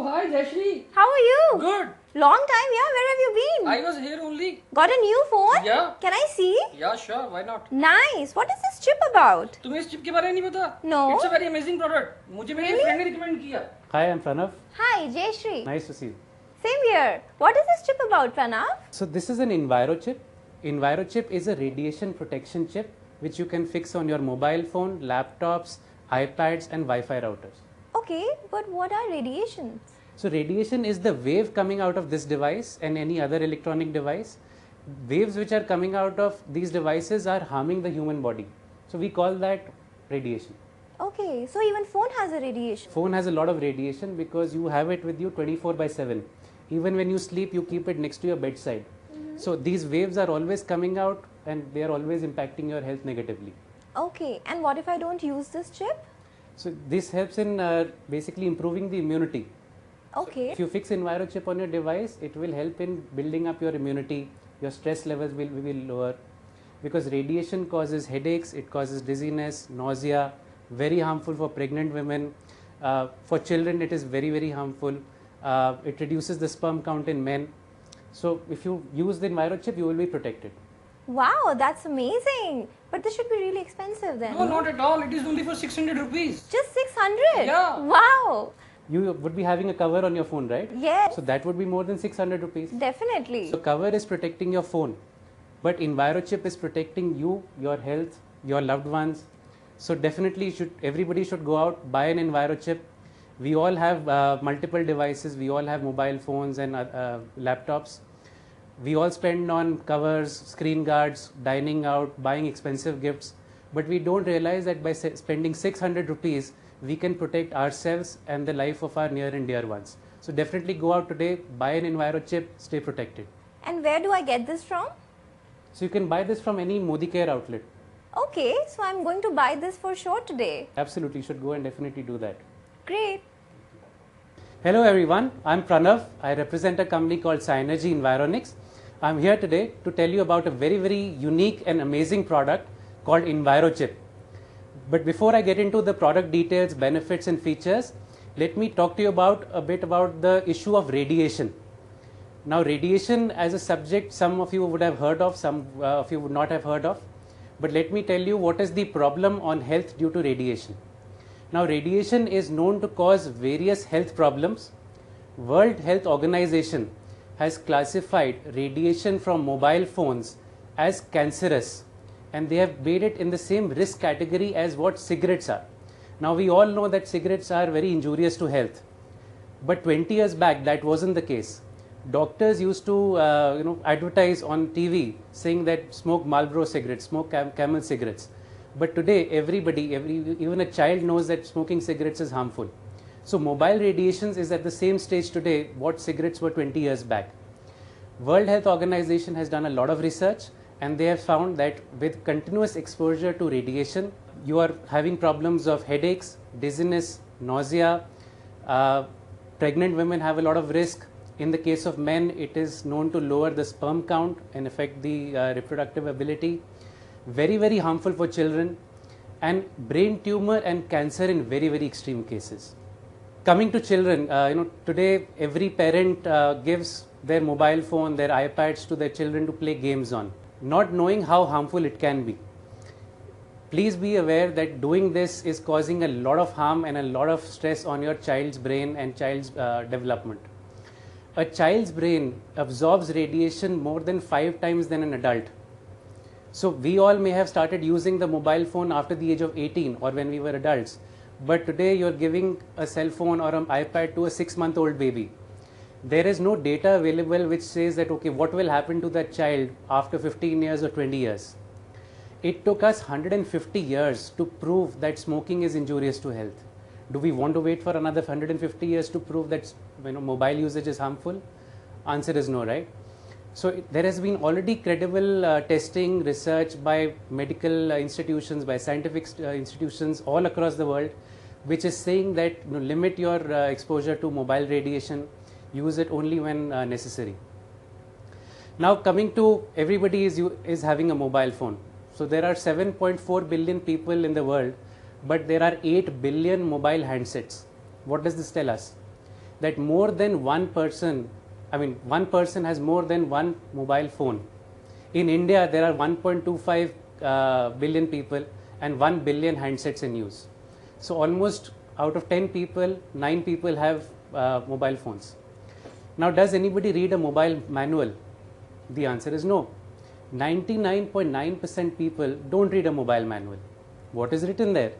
Oh, hi, Jayashree. How are you? Good. Long time, yeah. Where have you been? I was here only. Got a new phone? Yeah. Can I see? Yeah, sure. Why not? Nice. What is this chip about? तुम्हें इस chip के बारे में नहीं पता? No. It's a very amazing product. मुझे मेरे Really? Friend ने रिकमेंड किया. Hi, I'm Pranav. Hi, Jayashree. Nice to see you. Same here. What is this chip about, Pranav? So this is an EnviroChip. EnviroChip is a radiation protection chip which you can fix on your mobile phone, laptops, iPads and Wi-Fi routers. Okay, but what are radiations? So radiation is the wave coming out of this device and any other electronic device. Waves which are coming out of these devices are harming the human body. So we call that radiation. Okay, so even phone has a radiation. Phone has a lot of radiation because you have it with you 24/7. Even when you sleep, you keep it next to your bedside. So these waves are always coming out and they are always impacting your health negatively. Okay, and what if I don't use this chip? So this helps in basically improving the immunity. Okay. If you fix EnviroChip on your device, it will help in building up your immunity. Your stress levels will be lower because radiation causes headaches, it causes dizziness, nausea, very harmful for pregnant women. For children, it is very harmful. It reduces the sperm count in men. So if you use the EnviroChip, you will be protected. Wow, that's amazing. But this should be really expensive then. No, not at all. It is only for 600 rupees. Just 600? Yeah. Wow. You would be having a cover on your phone, right? Yes. So that would be more than 600 rupees. Definitely. So cover is protecting your phone, but EnviroChip is protecting you, your health, your loved ones. So definitely everybody should go out, buy an EnviroChip. We all have multiple devices, we all have mobile phones and laptops. We all spend on covers, screen guards, dining out, buying expensive gifts, but we don't realize that by spending 600 rupees, we can protect ourselves and the life of our near and dear ones. So definitely go out today, buy an EnviroChip, stay protected. And where do I get this from? So you can buy this from any Modi Care outlet. Okay, so I'm going to buy this for sure today. Absolutely, you should go and definitely do that. Great. Hello everyone, I'm Pranav. I represent a company called Synergy Environics. I'm here today to tell you about a very unique and amazing product called EnviroChip. But before I get into the product details, benefits and features, let me talk to you a bit about the issue of radiation. Now radiation as a subject, some of you would have heard of, some of you would not have heard of. But let me tell you what is the problem on health due to radiation. Now radiation is known to cause various health problems. World Health Organization has classified radiation from mobile phones as cancerous, and they have made it in the same risk category as what cigarettes are. Now we all know that cigarettes are very injurious to health, but 20 years back that wasn't the case. Doctors used to advertise on TV saying that smoke Marlboro cigarettes, smoke Camel cigarettes. But today everybody, even a child knows that smoking cigarettes is harmful. So mobile radiations is at the same stage today what cigarettes were 20 years back. World Health Organization has done a lot of research and they have found that with continuous exposure to radiation, you are having problems of headaches, dizziness, nausea. Pregnant women have a lot of risk. In the case of men, it is known to lower the sperm count and affect the reproductive ability. Very harmful for children, and brain tumor and cancer in very extreme cases. Coming to children, today every parent gives their mobile phone, their iPads to their children to play games on, not knowing how harmful it can be. Please be aware that doing this is causing a lot of harm and a lot of stress on your child's brain and child's development. A child's brain absorbs radiation more than 5 times than an adult. So we all may have started using the mobile phone after the age of 18 or when we were adults. But today you're giving a cell phone or an iPad to a 6-month-old baby. There is no data available which says that, okay, what will happen to that child after 15 years or 20 years. It took us 150 years to prove that smoking is injurious to health. Do we want to wait for another 150 years to prove that mobile usage is harmful? Answer is no, right? So there has been already credible testing, research by medical institutions, by scientific institutions all across the world, which is saying that limit your exposure to mobile radiation, use it only when necessary. Now coming to everybody is having a mobile phone. So there are 7.4 billion people in the world, but there are 8 billion mobile handsets. What does this tell us? that more than one person, one person has more than one mobile phone. In India, there are 1.25 billion people and 1 billion handsets in use. So almost out of 10 people, 9 people have mobile phones. Now, does anybody read a mobile manual? The answer is no. 99.9% people don't read a mobile manual. What is written there?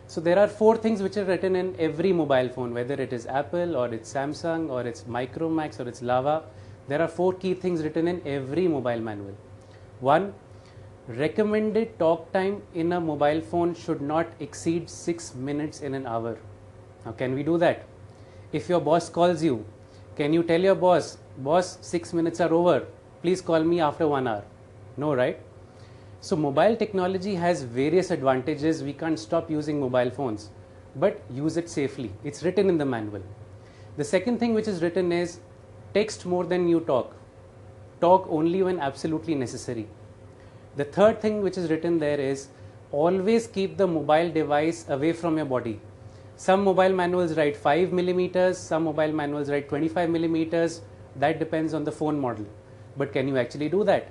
So there are 4 things which are written in every mobile phone, whether it is Apple or it's Samsung or it's Micromax or it's Lava. There are 4 key things written in every mobile manual. 1. Recommended talk time in a mobile phone should not exceed 6 minutes in an hour. Now, can we do that? If your boss calls you, can you tell your boss, 6 minutes are over, please call me after 1 hour? No, right? So mobile technology has various advantages. We can't stop using mobile phones, but use it safely. It's written in the manual. The second thing which is written is text more than you talk. Talk only when absolutely necessary. The third thing which is written there is always keep the mobile device away from your body. Some mobile manuals write 5 millimeters, some mobile manuals write 25 millimeters. That depends on the phone model. But can you actually do that?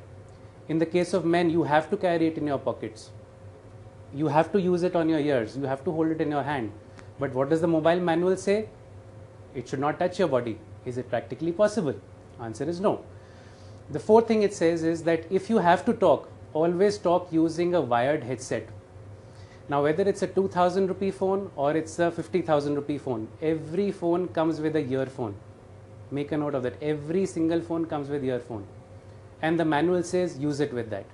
In the case of men, you have to carry it in your pockets. You have to use it on your ears. You have to hold it in your hand. But what does the mobile manual say? It should not touch your body. Is it practically possible? Answer is no. The fourth thing it says is that if you have to talk, always talk using a wired headset. Now, whether it's a 2,000 rupee phone or it's a 50,000 rupee phone, every phone comes with a earphone. Make a note of that. Every single phone comes with earphone. And the manual says use it with that.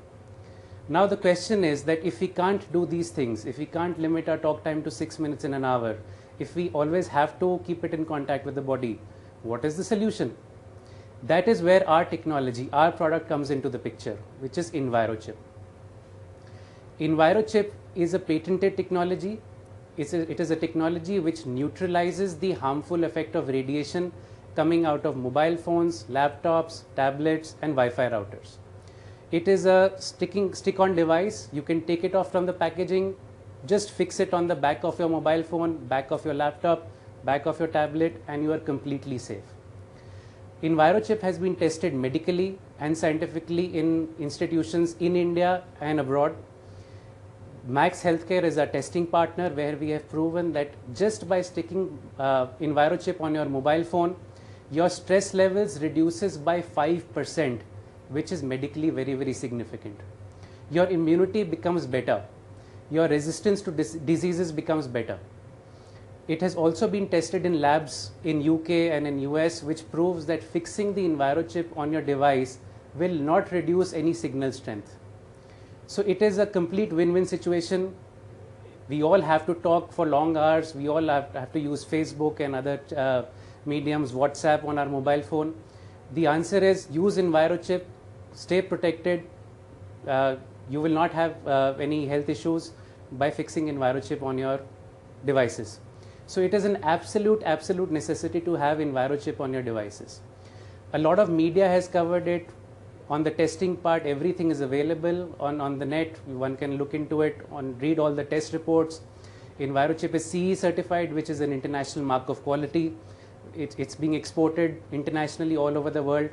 Now the question is that if we can't do these things, if we can't limit our talk time to 6 minutes in an hour, if we always have to keep it in contact with the body, what is the solution? That is where our technology, our product comes into the picture, which is EnviroChip. EnviroChip is a patented technology. It is a technology which neutralizes the harmful effect of radiation coming out of mobile phones, laptops, tablets and Wi-Fi routers. It is a stick-on device. You can take it off from the packaging, just fix it on the back of your mobile phone, back of your laptop, back of your tablet, and you are completely safe. EnviroChip has been tested medically and scientifically in institutions in India and abroad. Max Healthcare is our testing partner, where we have proven that just by sticking EnviroChip on your mobile phone, your stress levels reduces by 5%, which is medically very, very significant. Your immunity becomes better. Your resistance to diseases becomes better. It has also been tested in labs in UK and in US, which proves that fixing the EnviroChip on your device will not reduce any signal strength. So it is a complete win-win situation. We all have to talk for long hours. We all have to use Facebook and other mediums, WhatsApp on our mobile phone. The answer is use EnviroChip, stay protected. You will not have any health issues by fixing EnviroChip on your devices. So it is an absolute necessity to have EnviroChip on your devices. A lot of media has covered it. On the testing part, everything is available on the net. One can look into it, read all the test reports. EnviroChip is CE certified, which is an international mark of quality. It's being exported internationally all over the world.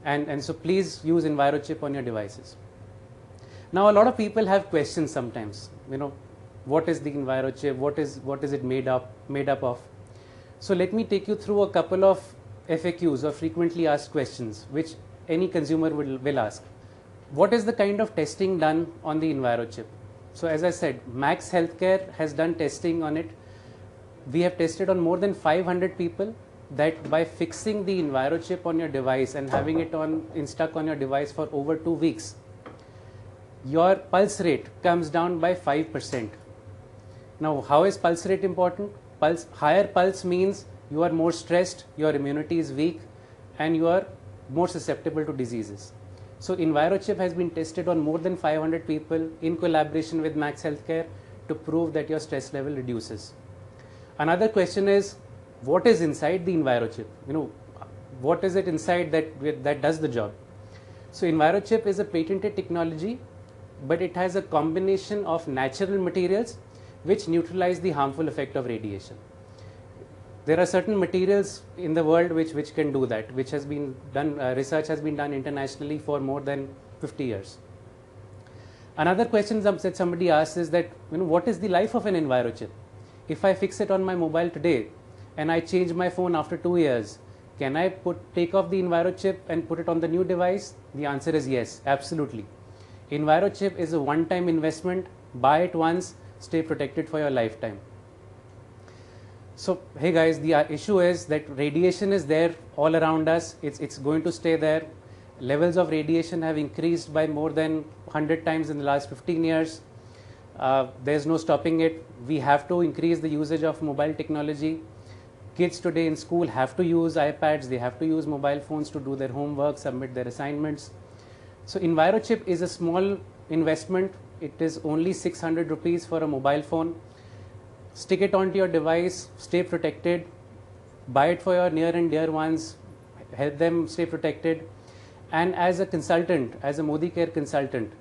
And so please use EnviroChip on your devices. Now, a lot of people have questions sometimes. What is the EnviroChip? What is it made up of? So let me take you through a couple of FAQs, or frequently asked questions, which any consumer will ask. What is the kind of testing done on the EnviroChip? So as I said, Max Healthcare has done testing on it. We have tested on more than 500 people that by fixing the EnviroChip on your device and having it stuck on your device for over 2 weeks, your pulse rate comes down by 5%. Now, how is pulse rate important? Higher pulse means you are more stressed, your immunity is weak, and you are more susceptible to diseases. So EnviroChip has been tested on more than 500 people in collaboration with Max Healthcare to prove that your stress level reduces. Another question is, what is inside the EnviroChip? What is it inside that does the job? So EnviroChip is a patented technology, but it has a combination of natural materials which neutralize the harmful effect of radiation. There are certain materials in the world which can do that, which has been done, research has been done internationally for more than 50 years. Another question that somebody asks is that, what is the life of an EnviroChip? If I fix it on my mobile today and I change my phone after 2 years, can I take off the EnviroChip and put it on the new device? The answer is yes, absolutely. EnviroChip is a one-time investment. Buy it once, stay protected for your lifetime. So, hey guys, the issue is that radiation is there all around us. It's going to stay there. Levels of radiation have increased by more than 100 times in the last 15 years. There's no stopping it. We have to increase the usage of mobile technology. Kids today in school have to use iPads, they have to use mobile phones to do their homework, submit their assignments. So EnviroChip is a small investment. It is only 600 rupees for a mobile phone. Stick it onto your device, stay protected, buy it for your near and dear ones, help them stay protected. And as a consultant, as a Modicare consultant,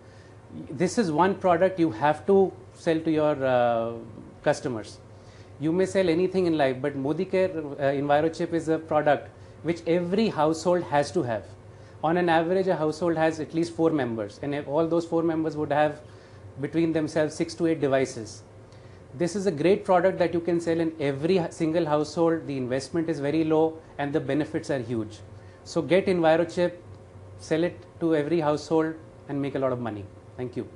this is one product you have to sell to your customers. You may sell anything in life, but Modicare EnviroChip is a product which every household has to have. On an average, a household has at least 4 members, and all those 4 members would have between themselves 6 to 8 devices. This is a great product that you can sell in every single household. The investment is very low and the benefits are huge. So get EnviroChip, sell it to every household and make a lot of money. Thank you.